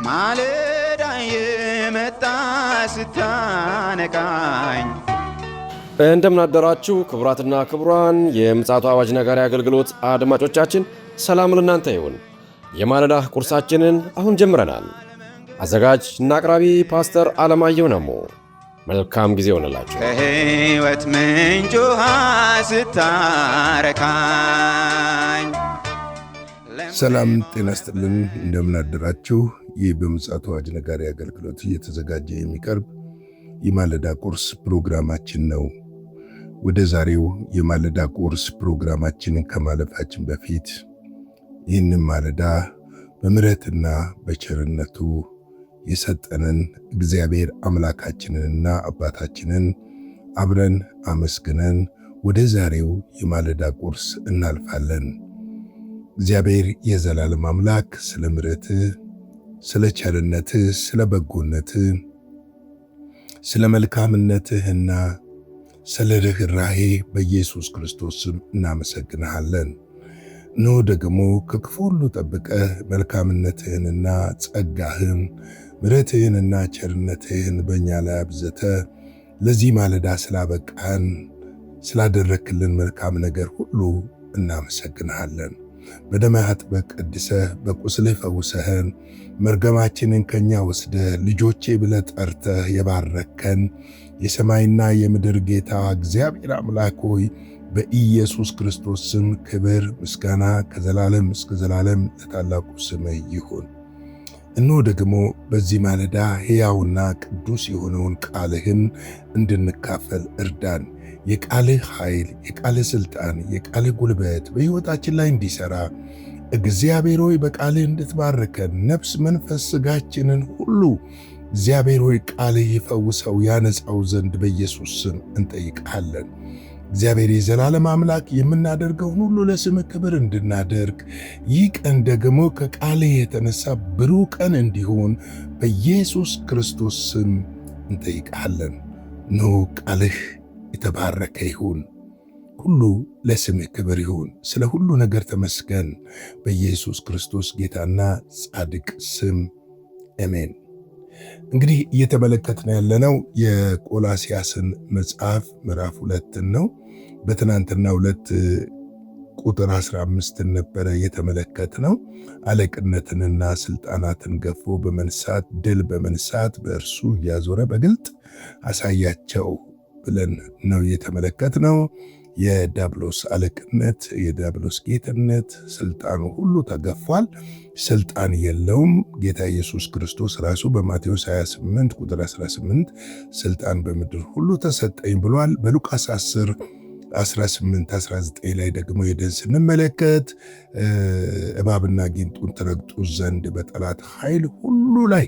ማለዳ የመጣ ስታነቃኝ እንደምን አደራችሁ ክቡራትና ክቡራን የምፅዓቱ አዋጅ ነጋሪ አገልግሎት አድማጮቻችን፣ ሰላም ለእናንተ ይሁን። የማለዳ ቁርሳችንን አሁን ጀምረናል። አዘጋጅ እና አቅራቢ ፓስተር አለማየሁ ነሞ። መልካም ጊዜ ሆነላችሁ። ከሕይወት ምንጭ ውሃ ስታረካኝ ሰላም ጤና ይስጥልን። እንደምን አደራችሁ። ይህ በምፅዓቱ አዋጅ ነጋሪ አገልግሎት እየተዘጋጀ የሚቀርብ የማለዳ ቁርስ ፕሮግራማችን ነው። ወደ ዛሬው የማለዳ ቁርስ ፕሮግራማችንን ከማለፋችን በፊት ይህንን ማለዳ በምሕረትና በቸርነቱ የሰጠንን እግዚአብሔር አምላካችንንና አባታችንን አብረን አመስግነን ወደ ዛሬው የማለዳ ቁርስ እናልፋለን። እግዚአብሔር የዘላለም አምላክ ስለ ምሕረትህ፣ ስለ ቸርነትህ፣ ስለ በጎነትህ፣ ስለ መልካምነትህና ስለ ርኅራኄ በኢየሱስ ክርስቶስ ስም እናመሰግንሃለን። ኖ ደግሞ ከክፉ ሁሉ ጠብቀህ መልካምነትህንና ጸጋህን ምሕረትህንና ቸርነትህን በእኛ ላይ አብዝተህ ለዚህ ማለዳ ስላበቃን ስላደረክልን መልካም ነገር ሁሉ እናመሰግንሃለን። በደምህ አጥበህ ቀድሰህ በቁስልህ ፈውሰህን መርገማችንን ከኛ ወስደህ ልጆቼ ብለህ ጠርተህ የባረከን የሰማይና የምድር ጌታ እግዚአብሔር አምላክ ሆይ በኢየሱስ ክርስቶስ ስም ክብር ምስጋና ከዘላለም እስከ ዘላለም ለታላቁ ስምህ ይሁን። እነሆ ደግሞ በዚህ ማለዳ ሕያውና ቅዱስ የሆነውን ቃልህን እንድንካፈል እርዳን። የቃልህ ኃይል፣ የቃልህ ሥልጣን፣ የቃልህ ጉልበት በሕይወታችን ላይ እንዲሠራ እግዚአብሔር ሆይ በቃልህ እንድትባርከን ነፍስ፣ መንፈስ፣ ሥጋችንን ሁሉ እግዚአብሔር ሆይ ቃልህ ይፈውሰው ያነጻው ዘንድ በኢየሱስ ስም እንጠይቃለን። እግዚአብሔር የዘላለም አምላክ የምናደርገውን ሁሉ ለስምህ ክብር እንድናደርግ ይህ ቀን ደግሞ ከቃልህ የተነሳ ብሩህ ቀን እንዲሆን በኢየሱስ ክርስቶስ ስም እንጠይቃለን። ኖ ቃልህ የተባረከ ይሁን። ሁሉ ለስምህ ክብር ይሁን። ስለ ሁሉ ነገር ተመስገን። በኢየሱስ ክርስቶስ ጌታና ጻድቅ ስም አሜን። እንግዲህ እየተመለከትን ያለነው የቆላስያስን መጽሐፍ ምዕራፍ 2 ነው። በትናንትና 2 ቁጥር 15 ነበረ የተመለከትነው። አለቅነትንና ስልጣናትን ገፎ በመንሳት ድል በመንሳት በእርሱ እያዞረ በግልጥ አሳያቸው ብለን ነው የተመለከትነው። የዲያብሎስ አለቅነት፣ የዲያብሎስ ጌትነት፣ ስልጣኑ ሁሉ ተገፏል። ስልጣን የለውም። ጌታ ኢየሱስ ክርስቶስ ራሱ በማቴዎስ 28 ቁጥር 18 ስልጣን በምድር ሁሉ ተሰጠኝ ብሏል። በሉቃስ 10 18 19 ላይ ደግሞ ሄደን ስንመለከት እባብና ጊንጡን ትረግጡ ዘንድ በጠላት ኃይል ሁሉ ላይ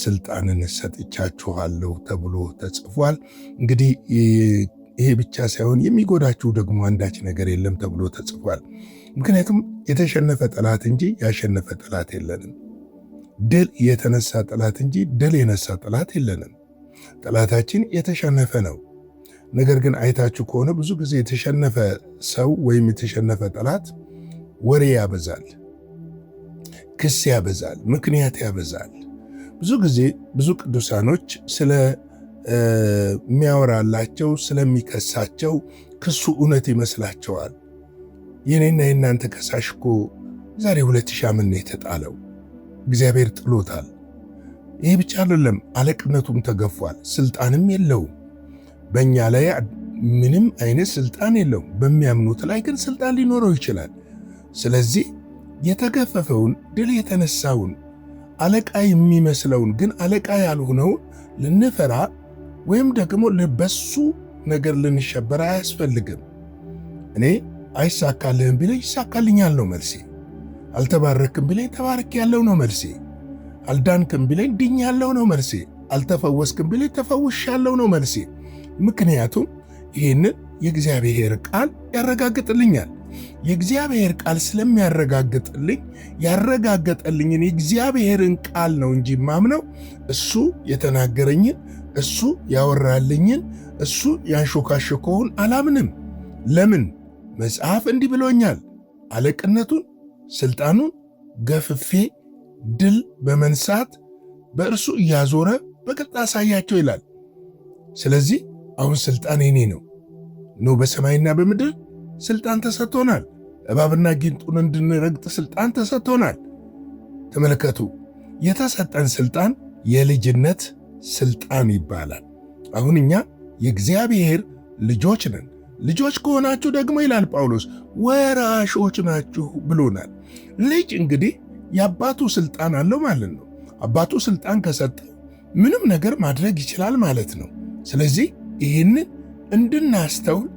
ስልጣንን ሰጥቻችኋለሁ ተብሎ ተጽፏል። እንግዲህ ይሄ ብቻ ሳይሆን የሚጎዳችሁ ደግሞ አንዳች ነገር የለም ተብሎ ተጽፏል። ምክንያቱም የተሸነፈ ጠላት እንጂ ያሸነፈ ጠላት የለንም። ድል የተነሳ ጠላት እንጂ ድል የነሳ ጠላት የለንም። ጠላታችን የተሸነፈ ነው። ነገር ግን አይታችሁ ከሆነ ብዙ ጊዜ የተሸነፈ ሰው ወይም የተሸነፈ ጠላት ወሬ ያበዛል፣ ክስ ያበዛል፣ ምክንያት ያበዛል። ብዙ ጊዜ ብዙ ቅዱሳኖች ስለ የሚያወራላቸው ስለሚከሳቸው ክሱ እውነት ይመስላቸዋል። የኔና የናንተ ከሳሽ እኮ ዛሬ 2000 ዓመት ነው የተጣለው። እግዚአብሔር ጥሎታል። ይህ ብቻ አይደለም፣ አለቅነቱም ተገፏል። ስልጣንም የለውም። በእኛ ላይ ምንም አይነት ስልጣን የለውም። በሚያምኑት ላይ ግን ስልጣን ሊኖረው ይችላል። ስለዚህ የተገፈፈውን ድል የተነሳውን አለቃ የሚመስለውን ግን አለቃ ያልሆነውን ልንፈራ ወይም ደግሞ በሱ ነገር ልንሸበር አያስፈልግም። እኔ አይሳካልህም ቢለኝ ይሳካልኛል ነው መልሴ። አልተባረክም ቢለኝ ተባረክ ያለው ነው መልሴ። አልዳንክም ቢለኝ ድኛለሁ ነው መልሴ። አልተፈወስክም ቢለኝ ተፈውሻለሁ ነው መልሴ። ምክንያቱም ይህንን የእግዚአብሔር ቃል ያረጋግጥልኛል። የእግዚአብሔር ቃል ስለሚያረጋግጥልኝ ያረጋገጠልኝን የእግዚአብሔርን ቃል ነው እንጂ ማምነው እሱ የተናገረኝን እሱ ያወራልኝን እሱ ያንሾካሾከውን አላምንም። ለምን? መጽሐፍ እንዲህ ብሎኛል። አለቅነቱን ስልጣኑን ገፍፌ ድል በመንሳት በእርሱ እያዞረ በግልጥ አሳያቸው ይላል። ስለዚህ አሁን ስልጣን የኔ ነው። በሰማይና በምድር ስልጣን ተሰጥቶናል። እባብና ጊንጡን እንድንረግጥ ስልጣን ተሰጥቶናል። ተመለከቱ፣ የተሰጠን ስልጣን የልጅነት ስልጣን ይባላል። አሁን እኛ የእግዚአብሔር ልጆች ነን። ልጆች ከሆናችሁ ደግሞ ይላል ጳውሎስ ወራሾች ናችሁ ብሎናል። ልጅ እንግዲህ የአባቱ ስልጣን አለው ማለት ነው። አባቱ ስልጣን ከሰጠው ምንም ነገር ማድረግ ይችላል ማለት ነው። ስለዚህ ይህንን እንድናስተውል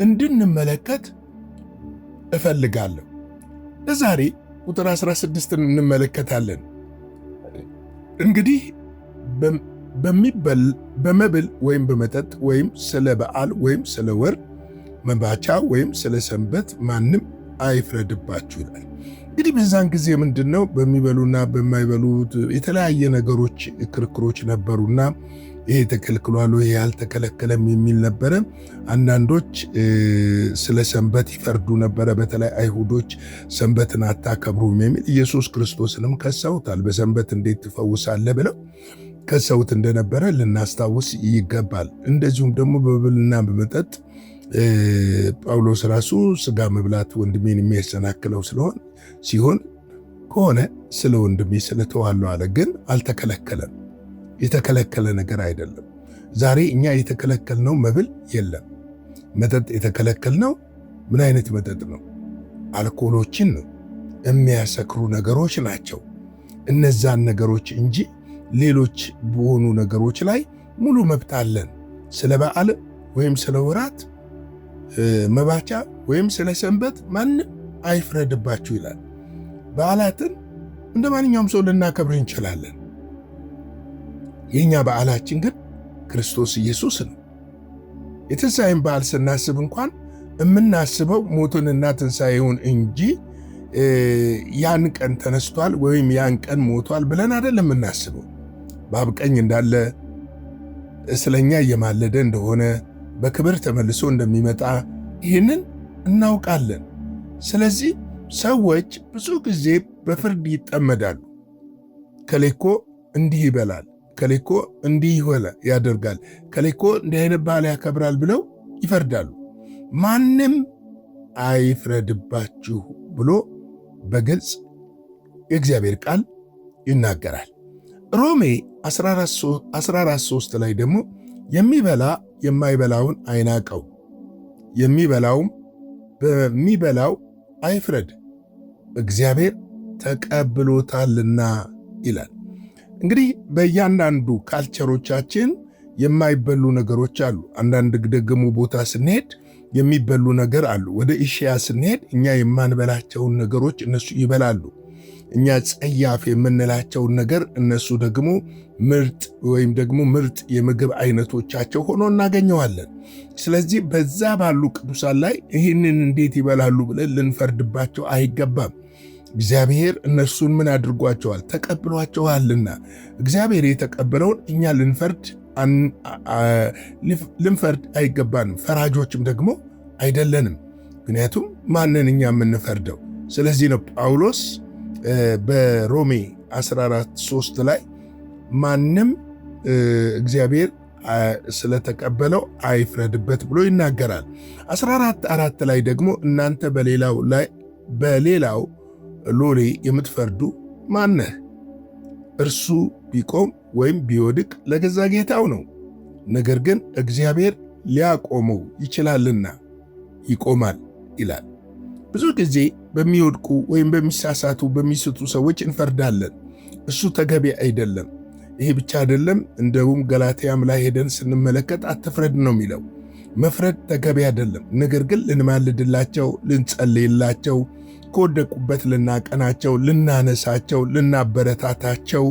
እንድንመለከት እፈልጋለሁ። ለዛሬ ቁጥር 16 እንመለከታለን። እንግዲህ በመብል ወይም በመጠጥ ወይም ስለ በዓል ወይም ስለ ወር መባቻ ወይም ስለ ሰንበት ማንም አይፍረድባችሁ ይላል። እንግዲህ በዛን ጊዜ ምንድነው በሚበሉና በማይበሉት የተለያየ ነገሮች ክርክሮች ነበሩና ይሄ ተከልክሏል፣ ይሄ ያልተከለከለም የሚል ነበረ። አንዳንዶች ስለ ሰንበት ይፈርዱ ነበረ። በተለይ አይሁዶች ሰንበትን አታከብሩም የሚል ኢየሱስ ክርስቶስንም ከሰውታል። በሰንበት እንዴት ትፈውሳለህ ብለው ከሰውት እንደነበረ ልናስታውስ ይገባል። እንደዚሁም ደግሞ በመብልና በመጠጥ ጳውሎስ ራሱ ስጋ መብላት ወንድሜን የሚያሰናክለው ሲሆን ከሆነ ስለ ወንድሜ ስለተዋለው አለ። ግን አልተከለከለም። የተከለከለ ነገር አይደለም። ዛሬ እኛ የተከለከልነው መብል የለም። መጠጥ የተከለከልነው ምን አይነት መጠጥ ነው? አልኮሎችን ነው። የሚያሰክሩ ነገሮች ናቸው። እነዛን ነገሮች እንጂ ሌሎች በሆኑ ነገሮች ላይ ሙሉ መብት አለን። ስለ በዓል ወይም ስለ ወራት መባቻ ወይም ስለ ሰንበት ማንም አይፍረድባችሁ ይላል። በዓላትን እንደ ማንኛውም ሰው ልናከብር እንችላለን። የኛ በዓላችን ግን ክርስቶስ ኢየሱስ ነው። የትንሣኤን በዓል ስናስብ እንኳን የምናስበው ሞቱንና ትንሣኤውን እንጂ ያን ቀን ተነስቷል ወይም ያን ቀን ሞቷል ብለን አይደለም የምናስበው። በአብ ቀኝ እንዳለ ስለኛ እየማለደ እንደሆነ በክብር ተመልሶ እንደሚመጣ ይህንን እናውቃለን። ስለዚህ ሰዎች ብዙ ጊዜ በፍርድ ይጠመዳሉ። ከሌኮ እንዲህ ይበላል፣ ከሌኮ እንዲህ ያደርጋል፣ ከሌኮ እንዲህ አይነት በዓል ያከብራል ብለው ይፈርዳሉ። ማንም አይፍረድባችሁ ብሎ በግልጽ የእግዚአብሔር ቃል ይናገራል። ሮሜ 14:3 ላይ ደግሞ የሚበላ የማይበላውን አይናቀው፣ የሚበላውም በሚበላው አይፍረድ፣ እግዚአብሔር ተቀብሎታልና ይላል። እንግዲህ በእያንዳንዱ ካልቸሮቻችን የማይበሉ ነገሮች አሉ። አንዳንድ ደግሞ ቦታ ስንሄድ የሚበሉ ነገር አሉ። ወደ ኤሽያ ስንሄድ እኛ የማንበላቸውን ነገሮች እነሱ ይበላሉ። እኛ ጸያፍ የምንላቸውን ነገር እነሱ ደግሞ ምርጥ ወይም ደግሞ ምርጥ የምግብ አይነቶቻቸው ሆኖ እናገኘዋለን። ስለዚህ በዛ ባሉ ቅዱሳን ላይ ይህንን እንዴት ይበላሉ ብለን ልንፈርድባቸው አይገባም። እግዚአብሔር እነሱን ምን አድርጓቸዋል? ተቀብሏቸዋልና እግዚአብሔር የተቀበለውን እኛ ልንፈርድ አይገባንም። ፈራጆችም ደግሞ አይደለንም። ምክንያቱም ማንን እኛ የምንፈርደው? ስለዚህ ነው ጳውሎስ በሮሜ 14:3 ላይ ማንም እግዚአብሔር ስለተቀበለው አይፍረድበት ብሎ ይናገራል። 14:4 ላይ ደግሞ እናንተ በሌላው ሎሌ የምትፈርዱ ማነህ? እርሱ ቢቆም ወይም ቢወድቅ ለገዛ ጌታው ነው። ነገር ግን እግዚአብሔር ሊያቆመው ይችላልና ይቆማል ይላል። ብዙ ጊዜ በሚወድቁ ወይም በሚሳሳቱ በሚስቱ ሰዎች እንፈርዳለን። እሱ ተገቢ አይደለም። ይሄ ብቻ አይደለም። እንደውም ገላትያም ላይ ሄደን ስንመለከት አትፍረድ ነው የሚለው። መፍረድ ተገቢ አይደለም። ነገር ግን ልንማልድላቸው፣ ልንጸልይላቸው፣ ከወደቁበት ልናቀናቸው፣ ልናነሳቸው፣ ልናበረታታቸው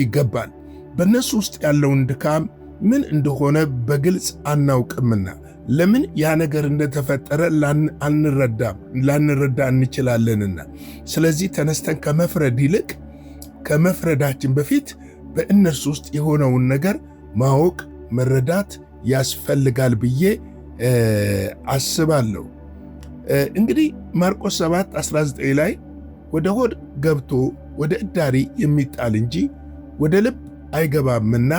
ይገባል። በእነሱ ውስጥ ያለውን ድካም ምን እንደሆነ በግልጽ አናውቅምና ለምን ያ ነገር እንደተፈጠረ ላንረዳ እንችላለንና። ስለዚህ ተነስተን ከመፍረድ ይልቅ ከመፍረዳችን በፊት በእነርሱ ውስጥ የሆነውን ነገር ማወቅ መረዳት ያስፈልጋል ብዬ አስባለሁ። እንግዲህ ማርቆስ 7:19 ላይ ወደ ሆድ ገብቶ ወደ እዳሪ የሚጣል እንጂ ወደ ልብ አይገባምና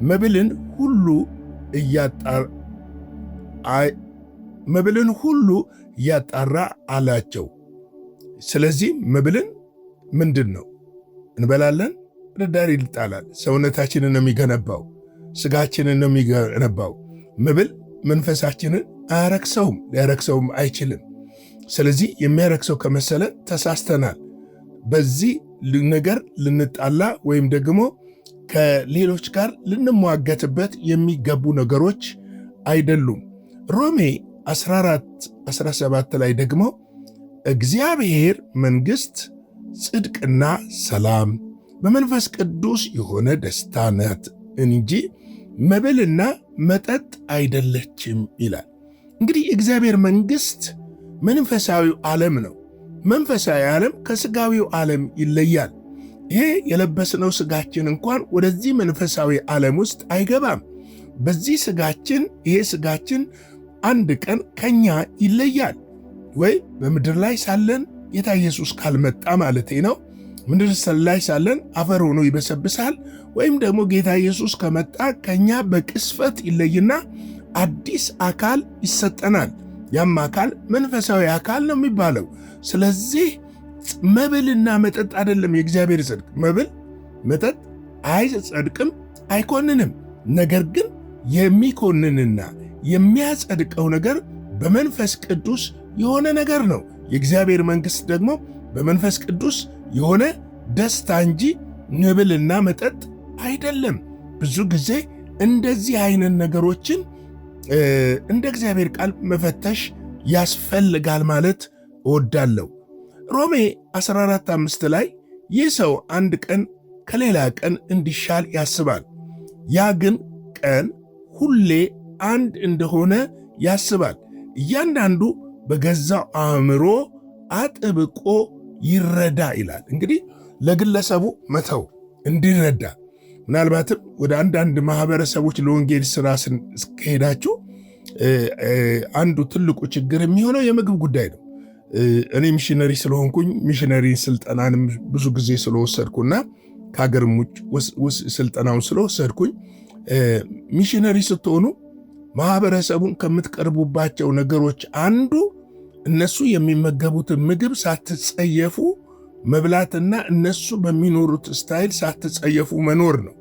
መብልን ሁሉ እያጣራ አላቸው። ስለዚህ መብልን ምንድን ነው? እንበላለን፣ ወደ ዳር ይጣላል። ሰውነታችንን ነው የሚገነባው፣ ስጋችንን ነው የሚገነባው። መብል መንፈሳችንን አያረክሰውም፣ ሊያረክሰውም አይችልም። ስለዚህ የሚያረክሰው ከመሰለ ተሳስተናል። በዚህ ነገር ልንጣላ ወይም ደግሞ ከሌሎች ጋር ልንሟገትበት የሚገቡ ነገሮች አይደሉም። ሮሜ 14:17 ላይ ደግሞ እግዚአብሔር መንግሥት ጽድቅና ሰላም በመንፈስ ቅዱስ የሆነ ደስታ ናት እንጂ መብልና መጠጥ አይደለችም ይላል። እንግዲህ እግዚአብሔር መንግሥት መንፈሳዊው ዓለም ነው። መንፈሳዊ ዓለም ከሥጋዊው ዓለም ይለያል። ይሄ የለበስነው ሥጋችን እንኳን ወደዚህ መንፈሳዊ ዓለም ውስጥ አይገባም። በዚህ ሥጋችን ይሄ ሥጋችን አንድ ቀን ከኛ ይለያል። ወይ በምድር ላይ ሳለን ጌታ ኢየሱስ ካልመጣ ማለቴ ነው። ምድር ላይ ሳለን አፈር ሆኖ ይበሰብሳል። ወይም ደግሞ ጌታ ኢየሱስ ከመጣ ከኛ በቅስፈት ይለይና አዲስ አካል ይሰጠናል። ያም አካል መንፈሳዊ አካል ነው የሚባለው። ስለዚህ መብልና መጠጥ አይደለም የእግዚአብሔር ጽድቅ። መብል መጠጥ አይጸድቅም፣ አይኮንንም። ነገር ግን የሚኮንንና የሚያጸድቀው ነገር በመንፈስ ቅዱስ የሆነ ነገር ነው። የእግዚአብሔር መንግሥት ደግሞ በመንፈስ ቅዱስ የሆነ ደስታ እንጂ መብልና መጠጥ አይደለም። ብዙ ጊዜ እንደዚህ አይነት ነገሮችን እንደ እግዚአብሔር ቃል መፈተሽ ያስፈልጋል ማለት እወዳለሁ። ሮሜ 14:5 ላይ ይህ ሰው አንድ ቀን ከሌላ ቀን እንዲሻል ያስባል፣ ያ ግን ቀን ሁሌ አንድ እንደሆነ ያስባል። እያንዳንዱ በገዛው አእምሮ አጥብቆ ይረዳ ይላል። እንግዲህ ለግለሰቡ መተው እንዲረዳ። ምናልባትም ወደ አንዳንድ ማህበረሰቦች ለወንጌል ሥራ ከሄዳችሁ አንዱ ትልቁ ችግር የሚሆነው የምግብ ጉዳይ ነው። እኔ ሚሽነሪ ስለሆንኩኝ ሚሽነሪ ስልጠናንም ብዙ ጊዜ ስለወሰድኩና ከሀገርም ውጭ ስልጠናውን ስለወሰድኩኝ ሚሽነሪ ስትሆኑ ማህበረሰቡን ከምትቀርቡባቸው ነገሮች አንዱ እነሱ የሚመገቡትን ምግብ ሳትጸየፉ መብላትና እነሱ በሚኖሩት ስታይል ሳትጸየፉ መኖር ነው።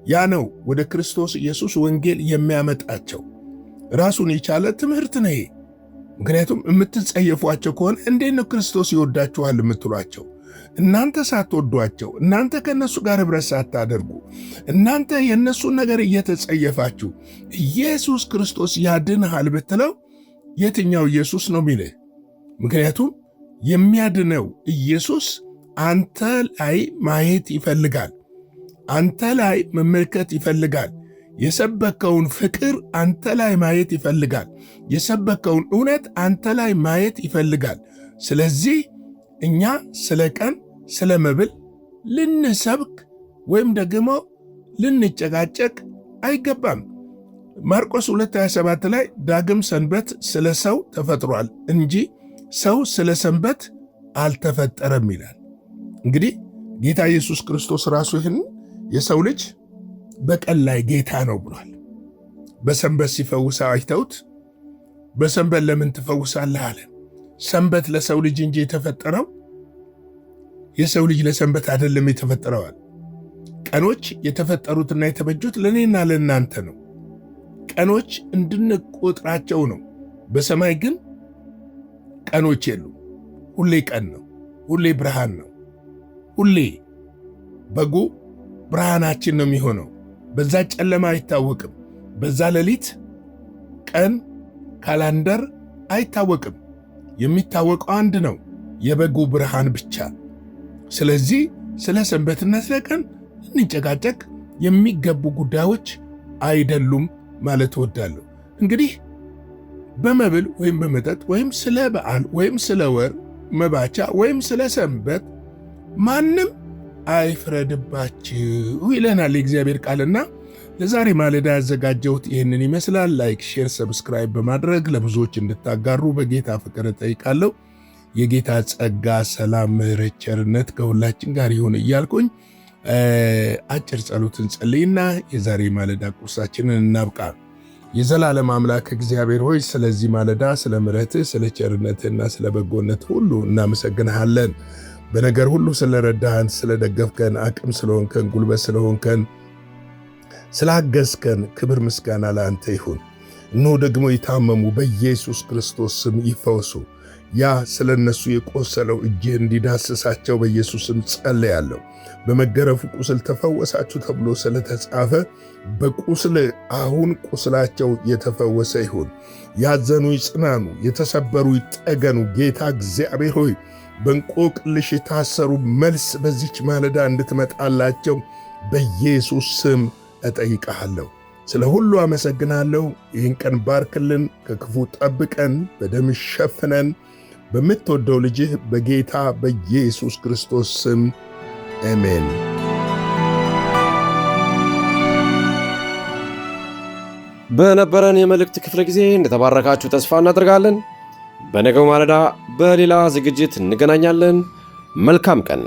ያ ነው ወደ ክርስቶስ ኢየሱስ ወንጌል የሚያመጣቸው። ራሱን የቻለ ትምህርት ነው ይሄ። ምክንያቱም የምትጸየፏቸው ከሆነ እንዴት ነው ክርስቶስ ይወዳችኋል የምትሏቸው? እናንተ ሳትወዷቸው፣ እናንተ ከእነሱ ጋር ኅብረት ሳታደርጉ፣ እናንተ የእነሱን ነገር እየተጸየፋችሁ ኢየሱስ ክርስቶስ ያድንሃል ብትለው የትኛው ኢየሱስ ነው የሚልህ? ምክንያቱም የሚያድነው ኢየሱስ አንተ ላይ ማየት ይፈልጋል። አንተ ላይ መመልከት ይፈልጋል። የሰበከውን ፍቅር አንተ ላይ ማየት ይፈልጋል። የሰበከውን እውነት አንተ ላይ ማየት ይፈልጋል። ስለዚህ እኛ ስለ ቀን ስለ መብል ልንሰብክ ወይም ደግሞ ልንጨቃጨቅ አይገባም። ማርቆስ 2:27 ላይ ዳግም ሰንበት ስለ ሰው ተፈጥሯል እንጂ ሰው ስለ ሰንበት አልተፈጠረም ይላል። እንግዲህ ጌታ ኢየሱስ ክርስቶስ ራሱ ይህን የሰው ልጅ በቀን ላይ ጌታ ነው ብሏል። በሰንበት ሲፈውስ አይተውት በሰንበት ለምን ትፈውሳለህ አለ። ሰንበት ለሰው ልጅ እንጂ የተፈጠረው የሰው ልጅ ለሰንበት አይደለም የተፈጠረዋል። ቀኖች የተፈጠሩትና የተበጁት ለእኔና ለእናንተ ነው። ቀኖች እንድንቆጥራቸው ነው። በሰማይ ግን ቀኖች የሉም። ሁሌ ቀን ነው። ሁሌ ብርሃን ነው። ሁሌ በጉ ብርሃናችን ነው የሚሆነው። በዛ ጨለማ አይታወቅም። በዛ ሌሊት ቀን ካላንደር አይታወቅም። የሚታወቀው አንድ ነው፣ የበጉ ብርሃን ብቻ። ስለዚህ ስለ ሰንበትና ስለ ቀን እንጨቃጨቅ የሚገቡ ጉዳዮች አይደሉም ማለት እወዳለሁ። እንግዲህ በመብል ወይም በመጠጥ ወይም ስለ በዓል ወይም ስለ ወር መባቻ ወይም ስለ ሰንበት ማንም አይፍረድባችሁ ይለናል የእግዚአብሔር ቃልና ለዛሬ ማለዳ ያዘጋጀሁት ይህንን ይመስላል። ላይክ፣ ሼር፣ ሰብስክራይብ በማድረግ ለብዙዎች እንድታጋሩ በጌታ ፍቅር እጠይቃለሁ። የጌታ ጸጋ፣ ሰላም፣ ምሕረት፣ ቸርነት ከሁላችን ጋር ይሁን እያልኩኝ አጭር ጸሎትን ጸልይና የዛሬ ማለዳ ቁርሳችንን እናብቃ። የዘላለም አምላክ እግዚአብሔር ሆይ ስለዚህ ማለዳ ስለ ምሕረትህ፣ ስለ ቸርነትህና ስለ በጎነት ሁሉ እናመሰግንሃለን። በነገር ሁሉ ስለረዳህን፣ ስለደገፍከን፣ አቅም ስለሆንከን፣ ጉልበት ስለሆንከን፣ ስላገዝከን ክብር ምስጋና ለአንተ ይሁን። እነሆ ደግሞ የታመሙ በኢየሱስ ክርስቶስ ስም ይፈወሱ። ያ ስለ እነሱ የቆሰለው እጅህ እንዲዳስሳቸው በኢየሱስም ጸልያለሁ። በመገረፉ ቁስል ተፈወሳችሁ ተብሎ ስለተጻፈ በቁስል አሁን ቁስላቸው የተፈወሰ ይሁን። ያዘኑ ይጽናኑ፣ የተሰበሩ ይጠገኑ። ጌታ እግዚአብሔር ሆይ በእንቆቅልሽ የታሰሩ መልስ በዚች ማለዳ እንድትመጣላቸው በኢየሱስ ስም እጠይቅሃለሁ። ስለ ሁሉ አመሰግናለሁ። ይህን ቀን ባርክልን፣ ከክፉ ጠብቀን፣ በደም ሸፍነን፣ በምትወደው ልጅህ በጌታ በኢየሱስ ክርስቶስ ስም አሜን። በነበረን የመልእክት ክፍለ ጊዜ እንደተባረካችሁ ተስፋ እናደርጋለን። በነገው ማለዳ በሌላ ዝግጅት እንገናኛለን። መልካም ቀን።